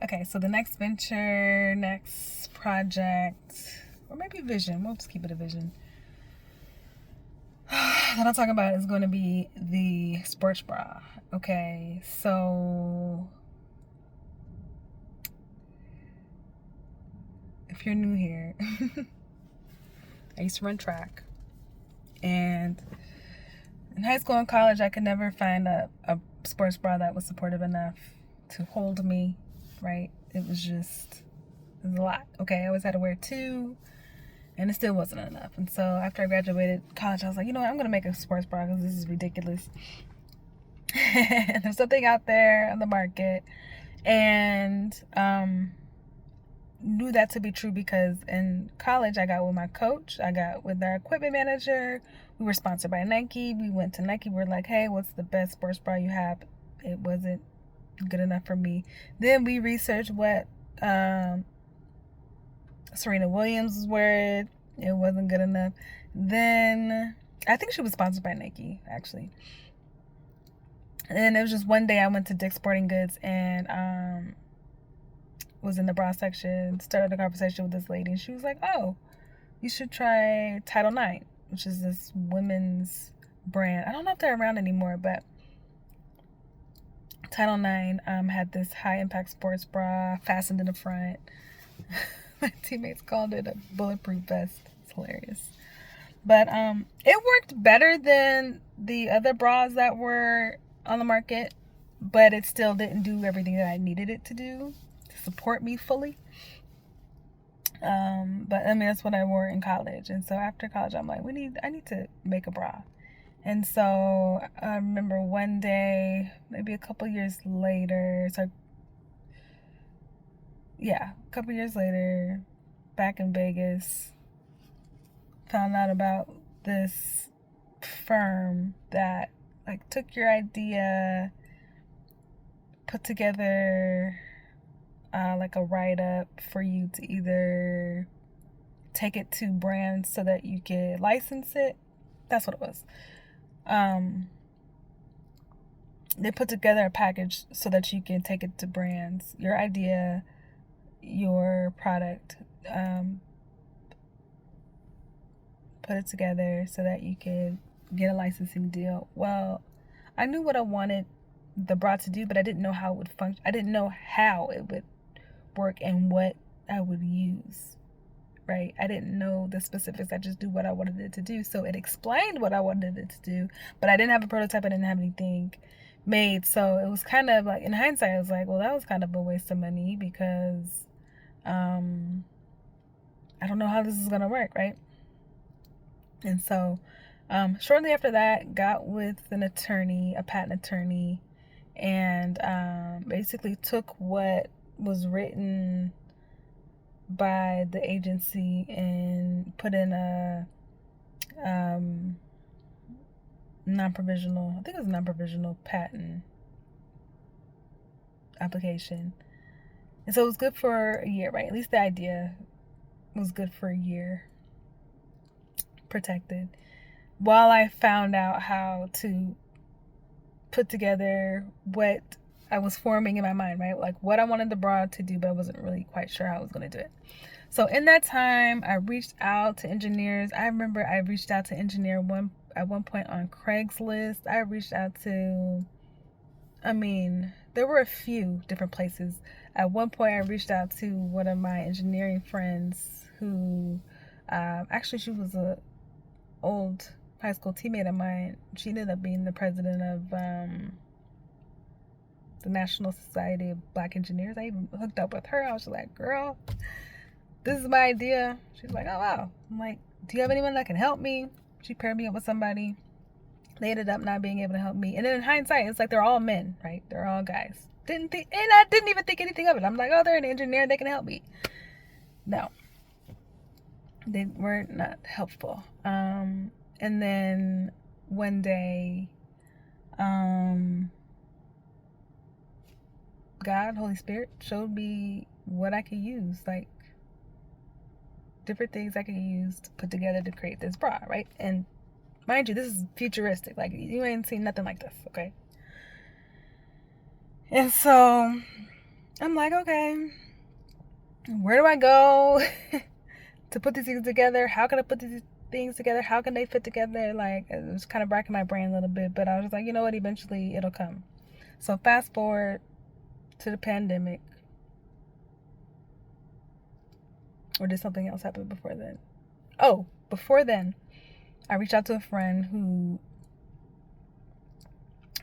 Okay, so the next venture, next project, or maybe vision, we'll just keep it a vision, that I'm talking about is going to be the sports bra. Okay, so if you're new here, I used to run track. And in high school and college, I could never find a sports bra that was supportive enough to hold me, right? It was a lot. Okay, I always had to wear two, and it still wasn't enough. And so after I graduated college, I was like, you know what, I'm going to make a sports bra because this is ridiculous. There's something out there on the market. And knew that to be true because in college I got with my coach, I got with our equipment manager. We were sponsored by Nike. We went to Nike. We were like, hey, what's the best sports bra you have? It wasn't good enough for me. Then we researched what Serena Williams was wearing. It wasn't good enough. Then I think she was sponsored by Nike, actually. And then it was just one day I went to Dick's Sporting Goods and was in the bra section, started a conversation with this lady, and she was like, oh, you should try Title IX, which is this women's brand. I don't know if they're around anymore, but Title IX had this high impact sports bra fastened in the front. My teammates called it a bulletproof vest. It's hilarious. But it worked better than the other bras that were on the market, but it still didn't do everything that I needed it to do to support me fully. But I mean, that's what I wore in college. And so after college, I'm like, I need to make a bra. And so I remember one day, maybe a couple years later, back in Vegas, found out about this firm that like took your idea, put together like a write-up for you to either take it to brands so that you could license it. That's what it was. They put together a package so that you can take it to brands, your idea, your product, put it together so that you could get a licensing deal. Well, I knew what I wanted the bra to do, but I didn't know how it would function. I didn't know how it would work and what I would use, right? I didn't know the specifics. I just knew what I wanted it to do. So it explained what I wanted it to do, but I didn't have a prototype. I didn't have anything made. So it was kind of like, in hindsight, I was like, well, that was kind of a waste of money because I don't know how this is going to work, right? And so shortly after that, got with an attorney, a patent attorney, and basically took what was written by the agency and put in a non-provisional, I think it was a non-provisional patent application. And so it was good for a year, right? At least the idea was good for a year, protected, while I found out how to put together what I was forming in my mind, right? Like what I wanted the bra to do, but I wasn't really quite sure how I was going to do it. So in that time, I reached out to engineers. I remember I reached out to engineer at one point on Craigslist. I reached out to, there were a few different places. At one point, I reached out to one of my engineering friends who, actually she was a old high school teammate of mine. She ended up being the president of the National Society of Black Engineers. I even hooked up with her. I was like, girl, this is my idea. She's like, oh wow. I'm like, do you have anyone that can help me? She paired me up with somebody. They ended up not being able to help me. And then in hindsight, it's like they're all men, right? They're all guys. And I didn't even think anything of it. I'm like, oh, they're an engineer, they can help me. No. They were not helpful. And then one day, God, Holy Spirit, showed me what I could use, like different things I could use to put together to create this bra, right? And mind you, this is futuristic. Like, you ain't seen nothing like this, okay? And so I'm like, okay, where do I go to put these things together? How can I put these things together? How can they fit together? Like, it was kind of bracking my brain a little bit, but I was like, you know what? Eventually it'll come. So fast forward to the pandemic. Or did something else happen before then? Oh, before then, I reached out to a friend who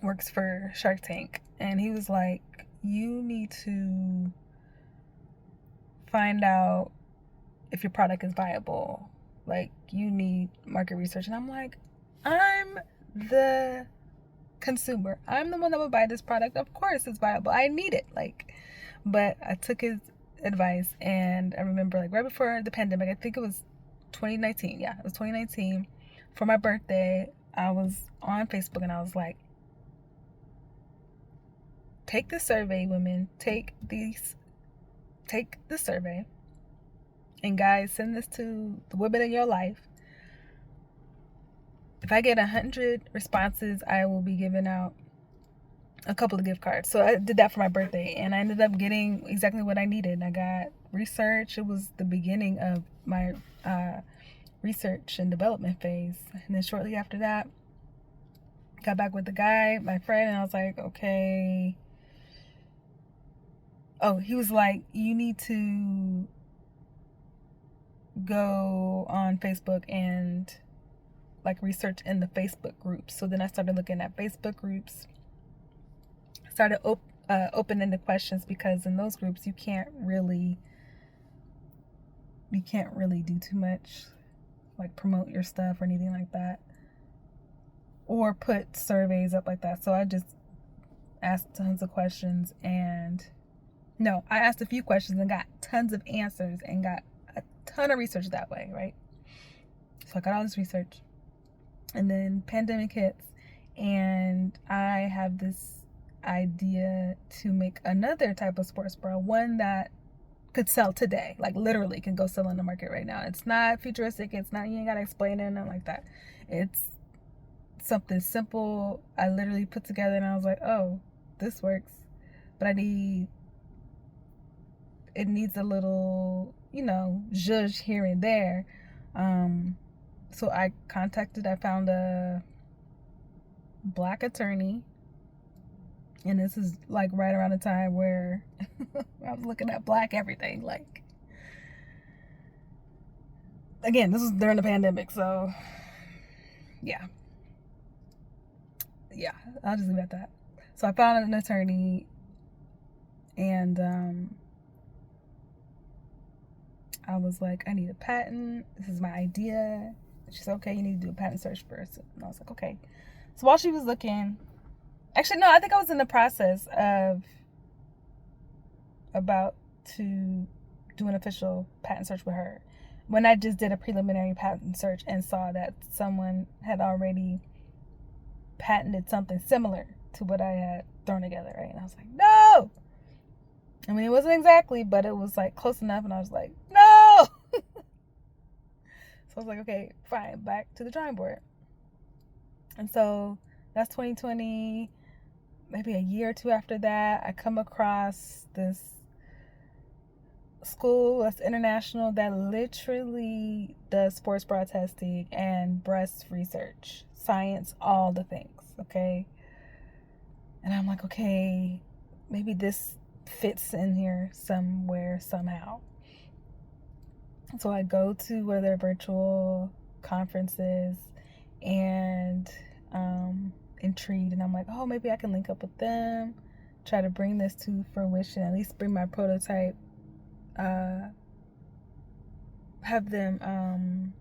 works for Shark Tank, and he was like, you need to find out if your product is viable. Like, you need market research. And I'm like, I'm the consumer. I'm the one that would buy this product. Of course it's viable. I need it. Like, but I took his advice, and I remember, like, right before the pandemic, I think it was 2019. Yeah, it was 2019. For my birthday, I was on Facebook and I was like, take the survey, women. Take the survey. And guys, send this to the women in your life. If I get 100 responses, I will be giving out a couple of gift cards. So I did that for my birthday, and I ended up getting exactly what I needed. I got research. It was the beginning of my research and development phase. And then shortly after that, got back with the guy, my friend, and I was like, okay. Oh, he was like, you need to go on Facebook and like research in the Facebook groups. So then I started looking at Facebook groups, started opening the questions, because in those groups you can't really do too much, like promote your stuff or anything like that, or put surveys up like that. So I just asked tons of questions, and no, I asked a few questions and got tons of answers and got a ton of research that way, right? So I got all this research, and then pandemic hits, and I have this idea to make another type of sports bra, one that could sell today, like literally can go sell in the market right now. It's not futuristic. It's not, you ain't gotta explain it, nothing like that. It's something simple. I literally put together, and I was like, oh, this works, but it needs a little, zhuzh here and there. So I found a black attorney, and this is like right around the time where I was looking at black everything. Like, again, this was during the pandemic, so yeah, I'll just leave it at that. So I found an attorney, and I was like, I need a patent. This is my idea. She said, okay, you need to do a patent search first. And I was like, okay. So while she was looking, actually, no, I think I was in the process of about to do an official patent search with her, when I just did a preliminary patent search and saw that someone had already patented something similar to what I had thrown together, right? And I was like, no! I mean, it wasn't exactly, but it was like close enough, and I was like, no! So I was like, okay, fine, back to the drawing board. And so that's 2020. Maybe a year or two after that, I come across this school that's international that literally does sports bra testing and breast research, science, all the things, okay? And I'm like, okay, maybe this fits in here somewhere, somehow. So I go to one of their virtual conferences, and intrigued, and I'm like, oh, maybe I can link up with them, try to bring this to fruition, at least bring my prototype, have them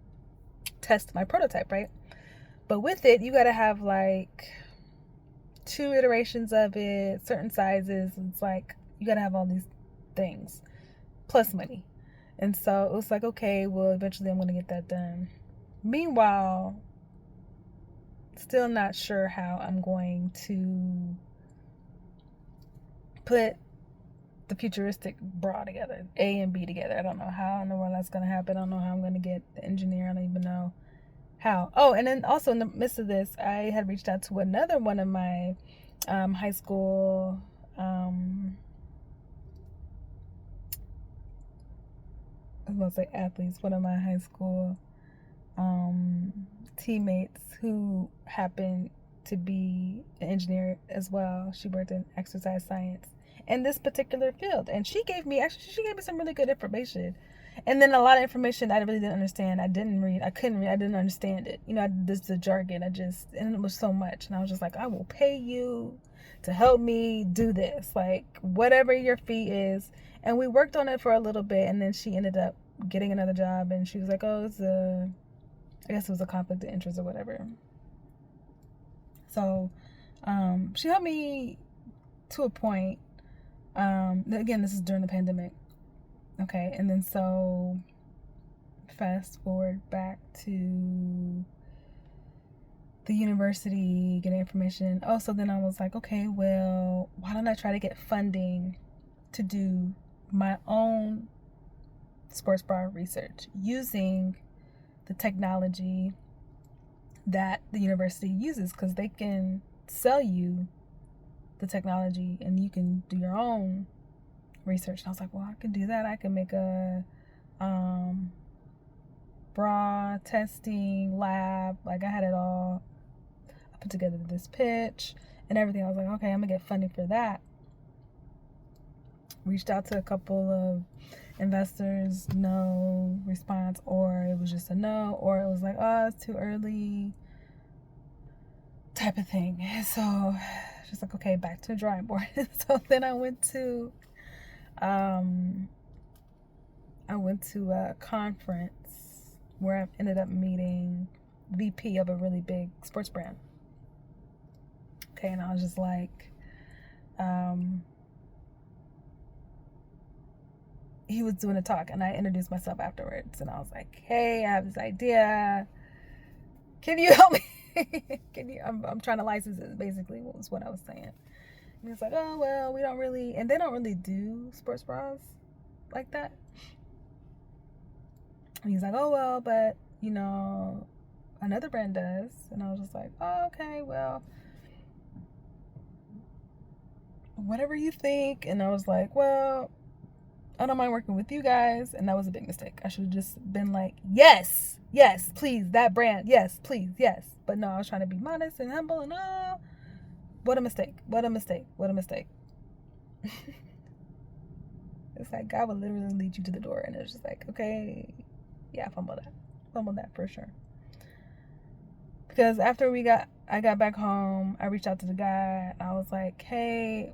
test my prototype, right? But with it, you gotta have like 2 iterations of it, certain sizes. It's like you gotta have all these things plus money. And so it was like, okay, well, eventually I'm gonna get that done. Meanwhile, still not sure how I'm going to put the futuristic bra together, A and B together. I don't know how in the world that's going to happen. I don't know how I'm going to get the engineer. I don't even know how. Oh, and then also in the midst of this, I had reached out to another one of my high school I was about to say athletes, one of my high school teammates who happened to be an engineer as well. She worked in exercise science in this particular field, and she gave me some really good information. And then a lot of information I really didn't understand. I didn't read. I couldn't read. I didn't understand it. This is the jargon. And it was so much. And I was just like, I will pay you to help me do this. Like, whatever your fee is. And we worked on it for a little bit. And then she ended up getting another job. And she was like, oh, I guess it was a conflict of interest or whatever. So, she helped me to a point. Again, this is during the pandemic. Okay, and then so fast forward back to the university, getting information. Oh, so then I was like, okay, well, why don't I try to get funding to do my own sports bra research using the technology that the university uses, because they can sell you the technology and you can do your own research. And I was like, well, I can do that. I can make a bra testing lab. Like, I had it all. I put together this pitch and everything. I was like, okay, I'm gonna get funding for that. Reached out to a couple of investors, no response, or it was just a no, or it was like, oh, it's too early type of thing. So just like, okay, back to the drawing board. So then I went to a conference where I ended up meeting VP of a really big sports brand. Okay, and I was just like, he was doing a talk, and I introduced myself afterwards, and I was like, hey, I have this idea. Can you help me? I'm trying to license it, basically, was what I was saying. And he's like, oh, well, we don't really, and they don't really do sports bras like that. And he's like, oh, well, but, another brand does. And I was just like, oh, okay, well, whatever you think. And I was like, well, I don't mind working with you guys. And that was a big mistake. I should have just been like, yes, please, that brand. Yes, please, yes. But no, I was trying to be modest and humble and all. What a mistake. It's like God will literally lead you to the door. And it was just like, okay, yeah, fumble that for sure. Because after I got back home, I reached out to the guy. I was like, hey,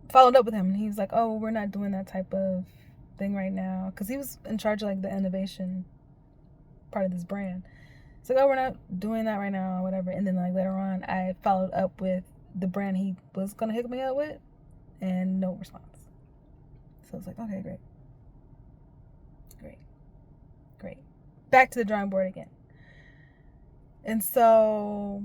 followed up with him, and he was like, oh, we're not doing that type of thing right now, because he was in charge of like the innovation part of this brand. It's like, oh, we're not doing that right now, or whatever. And then like later on, I followed up with the brand he was gonna hook me up with, and no response. So it's like, okay, great. Back to the drawing board again. And so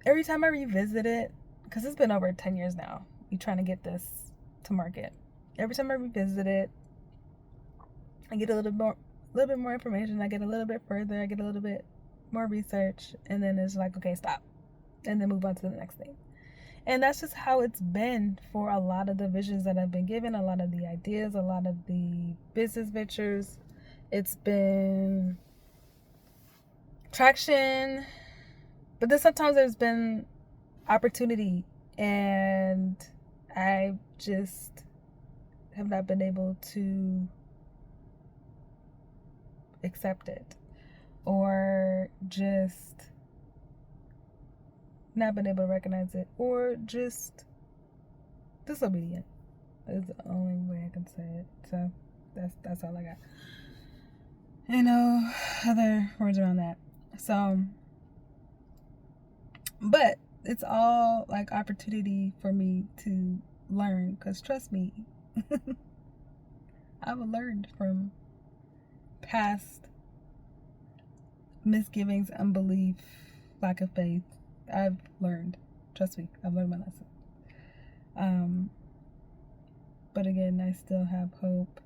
every time I revisit it, because it's been over 10 years now, you trying to get this to market. Every time I revisit it, I get a little bit more information. I get a little bit further. I get a little bit more research, and then it's like, okay, stop, and then move on to the next thing. And that's just how it's been for a lot of the visions that I've been given, a lot of the ideas, a lot of the business ventures. It's been traction, but then sometimes there's been opportunity, and I just have not been able to accept it, or just not been able to recognize it, or just disobedient is the only way I can say it. So that's all I got. No other words around that. So, but it's all like opportunity for me to learn, because trust me, I've learned from past misgivings, unbelief, lack of faith. I've learned. Trust me, I've learned my lesson. But again, I still have hope.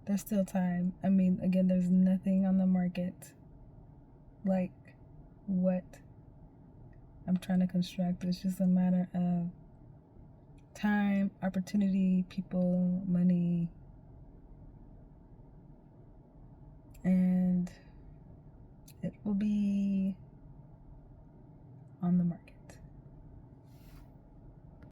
There's still time. I mean, again, there's nothing on the market like what I'm trying to construct. It's just a matter of time, opportunity, people, money, and it will be